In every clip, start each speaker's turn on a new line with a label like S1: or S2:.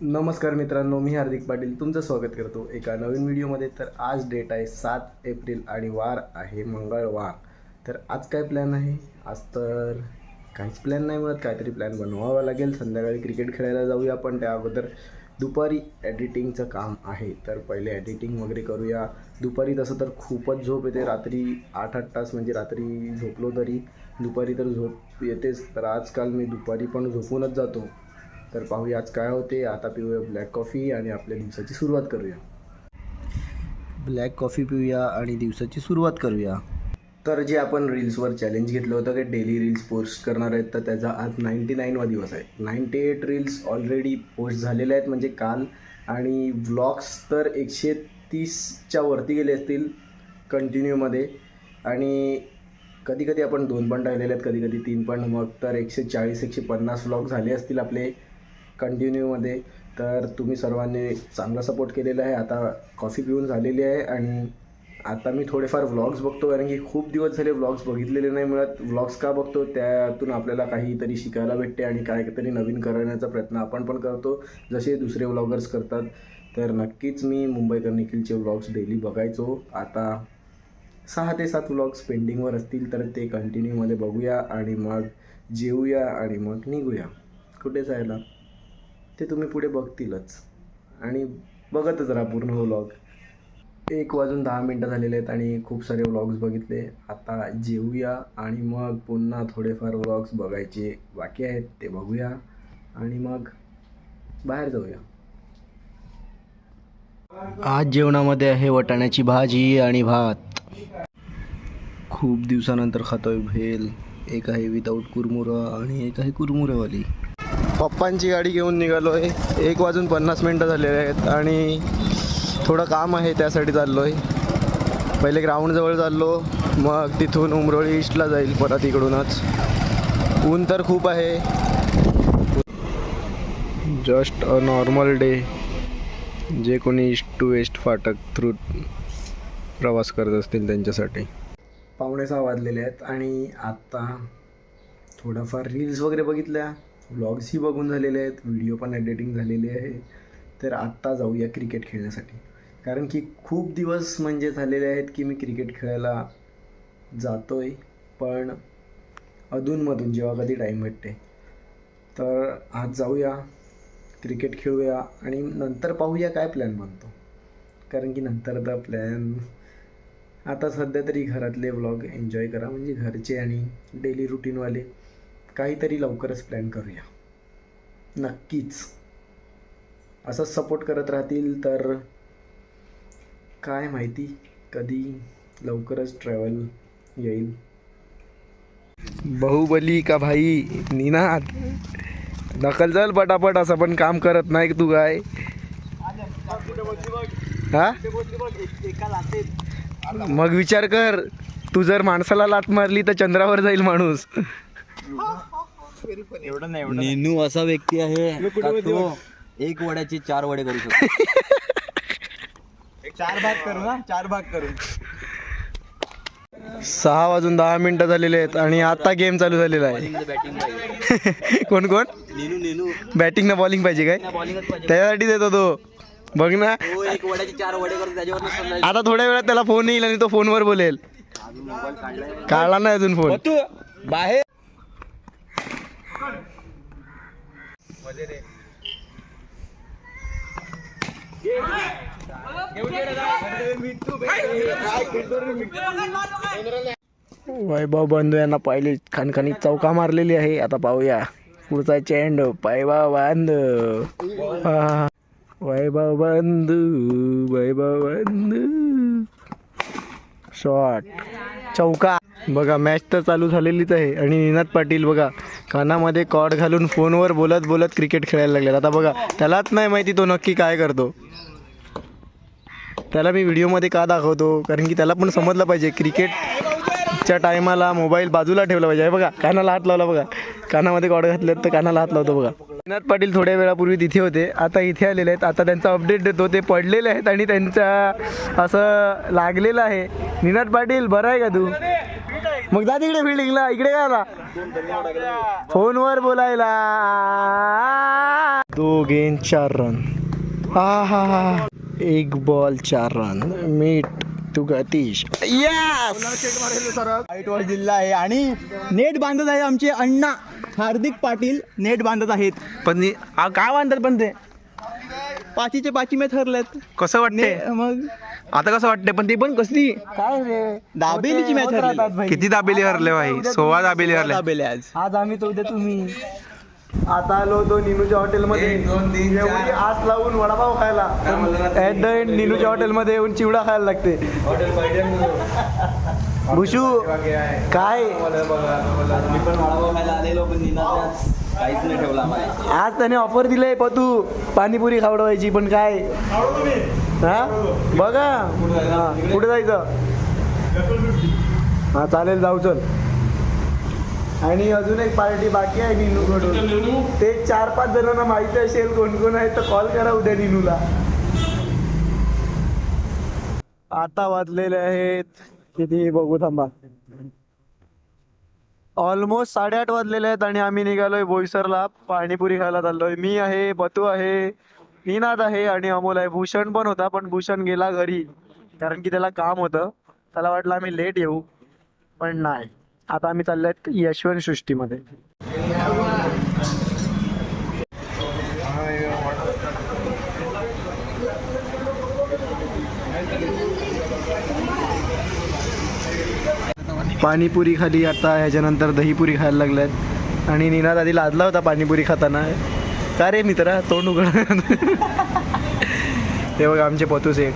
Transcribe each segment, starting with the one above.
S1: नमस्कार मित्रांनो, मी हार्दिक पाटील तुमचं स्वागत करतो एका नवीन व्हिडिओमध्ये. तर आज डेट आहे 7 एप्रिल आणि वार आहे मंगळवार. तर आज काय प्लॅन आहे? आज तर काहीच प्लॅन नाही मिळत, काहीतरी प्लॅन बनवावा लागेल. संध्याकाळी क्रिकेट खेळायला जाऊया, पण त्या अगोदर दुपारी एडिटिंगचं काम आहे. तर पहिले एडिटिंग वगैरे करूया. दुपारी तसं तर खूपच झोप येते, रात्री 8-8 तास म्हणजे रात्री झोपलो तरी दुपारी तर झोप येतेच. तर आजकाल मी दुपारी पण झोपूनच जातो. तर पाहूया आज काय होते. आता पिऊया ब्लॅक कॉफी आणि आपल्या दिवसाची सुरुवात करूया. ब्लॅक कॉफी पिऊया आणि दिवसाची सुरुवात करूया. तर जे आपण रील्सवर चॅलेंज घेतलं होतं की डेली रील्स पोस्ट करणार आहेत, तर त्याचा आज 99वा दिवस आहे. 98 रील्स ऑलरेडी पोस्ट झालेल्या आहेत म्हणजे काल. आणि व्लॉग्स तर 130च्या वरती गेले असतील कंटिन्यूमध्ये. आणि कधी कधी आपण 2 पण राहिलेले आहेत, कधी कधी 3 पण. मग तर 140-150 व्लॉग झाले असतील आपले कंटिन्यूमध्ये. तर तुम्ही सर्वांनी चांगला सपोर्ट केलेला आहे. आता कॉफी पिऊन झालेली आहे आणि आता मी थोडेफार व्लॉग्स बघतो, कारण की खूप दिवस झाले व्लॉग्स बघितलेले नाही मिळत. व्लॉग्स का बघतो? त्यातून आपल्याला काहीतरी शिकायला भेटते आणि काहीतरी नवीन करण्याचा प्रयत्न आपण पण करतो, जसे दुसरे व्लॉगर्स करतात. तर नक्कीच मी मुंबईकर निखिलचे व्लॉग्स डेली बघायचो. आता 6 ते 7 व्लॉग्स पेंडिंगवर असतील, तर ते कंटिन्यूमध्ये बघूया आणि मग जेवूया आणि मग निघूया. कुठे जायला ते तुम्ही पुढे बघतीलच आणि बघतच राहा पूर्ण व्लॉग. 1:10 झालेले आहेत आणि खूप सारे व्लॉग्स बघितले. आता जेवूया आणि मग पुन्हा थोडेफार व्लॉग्स बघायचे बाकी आहेत, ते बघूया आणि मग बाहेर जाऊया. आज जेवणामध्ये आहे वाटाण्याची भाजी आणि भात. खूप दिवसानंतर खातोय भेल. एक आहे विदाऊट कुरमुरा आणि एक आहे कुरमुरावाली. पप्पांची गाडी घेऊन निघालो आहे. 1:50 झालेले आहेत आणि थोडं काम आहे, त्यासाठी चाललो आहे. पहिले ग्राउंडजवळ चाललो, मग तिथून उमरोळी ईस्टला जाईल परत इकडूनच. ऊन तर खूप आहे. Just a normal day. जे कोणी ईस्ट टू वेस्ट फाटक थ्रू प्रवास करत असतील त्यांच्यासाठी. 5:45 वाजलेले आहेत आणि आता थोडाफार रील्स वगैरे बघितल्या, व्लॉग्सही बघून झालेले आहेत, व्हिडिओ पण एडिटिंग झालेली आहे. तर आत्ता जाऊया क्रिकेट खेळण्यासाठी, कारण की खूप दिवस म्हणजे झालेले आहेत की मी क्रिकेट खेळायला जातो आहे, पण अधूनमधून जेव्हा कधी टाईम भेटते. तर आज जाऊया, क्रिकेट खेळूया आणि नंतर पाहूया काय प्लॅन बनतो. कारण की नंतरचा प्लॅन आता सध्या तरी घरातले व्लॉग एन्जॉय करा, म्हणजे घरचे आणि डेली रुटीनवाले. काहीतरी लवकरच प्लॅन करूया नक्कीच. असंच सपोर्ट करत राहतील तर काय माहिती कधी लवकरच ट्रॅव्हल येईल. बाहुबली का भाई निनाद दखल चल पटापट. असं पण काम करत नाही तू काय? हा मग विचार कर, तू जर माणसाला लात मारली तर चंद्रावर जाईल माणूस.
S2: नेनू असा व्यक्ती आहे का तो 1 वड्याचे 4 वडे करू शकतो.
S3: 4 भाग करू ना, 4 भाग करू.
S1: 6:10 झालेले आहेत आणि आता गेम चालू झालेला आहे.
S2: बॅटिंग पाहिजे.
S1: कोण कोण?
S2: नेनू
S1: बॅटिंग ना बॉलिंग पाहिजे काय?
S2: बॉलिंगच पाहिजे.
S1: त्यासाठी देतो तो. बघ ना,
S2: तो 1 वड्याचे 4 वडे करून त्याच्यावर
S1: आता थोड्या वेळात त्याला फोन येईल आणि तो फोनवर बोलेल.
S2: मोबाईल काढलाय.
S1: काढला नाही अजून फोन.
S3: तू बाहेर
S1: वैभव बंधू यांना पहिले खणखणीत चौका मारलेली आहे. आता पाहूया पुढचा चेंडू. वैभव बंधू शॉट, चौका. बघा मॅच तर चालू झालेलीच आहे आणि निनाद पाटील बघा कानामध्ये कॉर्ड घालून फोनवर बोलत बोलत क्रिकेट खेळायला लागलेत. आता बघा त्यालाच नाही माहिती तो नक्की काय करतो. त्याला मी व्हिडिओमध्ये का दाखवतो, कारण की त्याला पण समजलं पाहिजे क्रिकेटच्या टायमाला मोबाईल बाजूला ठेवला पाहिजे. बघा कानाला हात लावला, बघा कानामध्ये कॉर्ड घातलेत तर कानाला हात लावतो. बघा निनाद पाटील थोड्या वेळापूर्वी तिथे होते, आता इथे आलेले आहेत. आता त्यांचा अपडेट देतो. ते पडलेले आहेत आणि त्यांच्या असं लागलेलं आहे. निनाद पाटील बरं आहे का तू? मग जा तिकडे फिल्डिंगला, इकडे का आला फोनवर बोलायला. 2 गेंद 4 रन. हा 1 बॉल 4 रन. मीट तू गतीश. यस.
S3: वाईट वॉल जिल्हा आहे आणि नेट बांधत आहे आमचे अण्णा हार्दिक पाटील नेट बांधत आहेत.
S1: पण काय म्हणतात पण ते
S3: पाचीचे पाची मॅच हरलेत.
S1: कसं वाटते
S3: मग
S1: आता कसं वाटते पण ते पण कसली
S3: काय रे दाबेलीची मॅच हरली.
S1: किती दाबेली हरले भाई 16 दाबेली हरले
S3: दाबेली आज आम्ही तो उद्या तुम्ही.
S1: आता आलो तो निनूच्या हॉटेलमध्ये एवढी आस लावून वडापाव खायला. ऍट द एंड निनूच्या हॉटेलमध्ये येऊन चिवडा खायला लागते. भुशू काय
S2: मी पण वडापाव खायला आलेलो पण निनाच्या काहीच नाही ठेवला आम्हाला.
S1: आज त्याने ऑफर दिले पतू पाणीपुरी खावडवायची पण काय हा बघा हा, कुठे जायचं हा चालेल जाऊ चल. आणि अजून एक पार्टी बाकी आहे निनूकडून. ते 4-5 जणांना माहिती असेल कोण कोण आहे तर कॉल करा उद्या निनूला. आता वाजलेले आहेत किती बघू थांबा ऑलमोस्ट 8:30 वाजलेले आहेत आणि आम्ही निघालोय बोईसरला पाणीपुरी खायला चाललोय. मी आहे बतू आहे निनाद आहे आणि अमोल आहे. भूषण पण होता पण भूषण गेला घरी कारण की त्याला काम होतं. त्याला वाटलं आम्ही लेट येऊ पण नाही. आता आम्ही चाललोय यशवंत सृष्टीमध्ये. पाणीपुरी खाली आता ह्याच्यानंतर दहीपुरी खायला लागल्यात आणि निनाद आधी लाजला होता पाणीपुरी खाताना. का रे मित्रा तोंड उघड. ते बघा आमचे पतू सेट.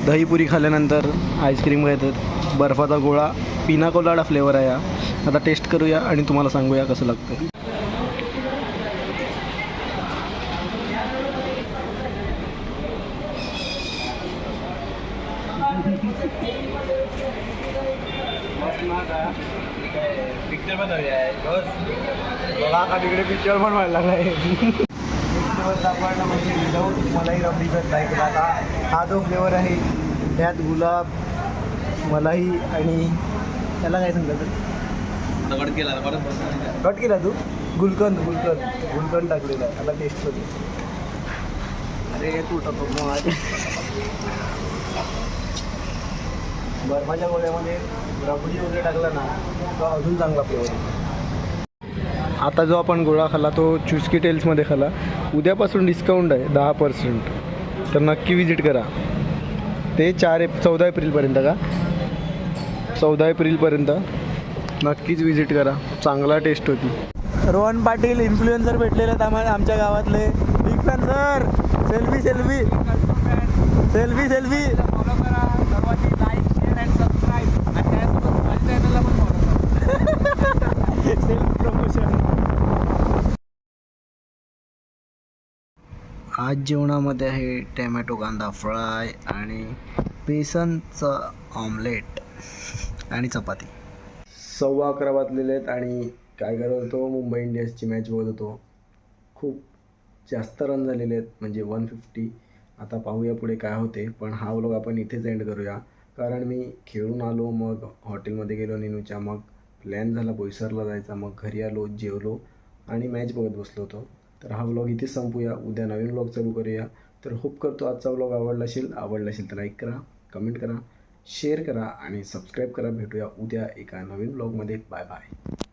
S1: दहीपुरी खाल्ल्यानंतर आईस्क्रीम घेतात. बर्फाचा गोळा पिना कोलाडा फ्लेवर आहे हा. आता टेस्ट करूया आणि तुम्हाला सांगूया कसं लागतं.
S2: पिक्चर बनवूया
S1: बघा का तिकडे पिक्चर बनवायला लागलाय. म्हणजे विदाऊट मलाई रबडीचा टाईप. हा जो फ्लेवर आहे त्यात गुलाब मलाई आणि त्याला काय सांगतात कट केला तू गुलकंद टाकलेला आहे. आता टेस्ट करू. अरे तुटतो मग बर्फाच्या गोळ्यामध्ये रबडी वगैरे टाकला ना तो अजून चांगला फ्लेवर आहे. आता जो आपण गोळा खाल्ला तो चुस्की टेल्समध्ये खाल्ला. उद्यापासून डिस्काउंट आहे 10%. तर नक्की विजिट करा. ते 14 एप्रिलपर्यंत का 14 एप्रिलपर्यंत नक्कीच विजिट करा. चांगला टेस्ट होती. रोहन पाटील इन्फ्लुएन्सर भेटलेले आहेत आम्हाला आमच्या गावातले. Big fan sir. Selfie selfie selfie selfie. Self promotion. आज जेवणामध्ये आहे टॅमॅटो कांदा फ्राय आणि बेसनचं ऑमलेट आणि चपाती. 11:15 वाजलेले आहेत आणि काय करत होतो मुंबई इंडियन्सची मॅच बघत होतो. खूप जास्त रन झालेले आहेत म्हणजे 150. आता पाहूया पुढे काय होते. पण हा व्लॉग आपण इथेच एंड करूया कारण मी खेळून आलो मग हॉटेलमध्ये गेलो निनूच्या. मग प्लॅन झाला बोईसरला जायचा. मग घरी आलो जेवलो आणि मॅच बघत बसलो होतो. तर हा व्लॉग इथेच संपूया. उद्या नवीन व्लॉग चालू करूया. तर होप करतो आजचा व्लॉग आवडला असेल तर लाईक करा कमेंट करा शेअर करा आणि सबस्क्राईब करा. भेटूया उद्या एका नवीन व्लॉगमध्ये. Bye bye.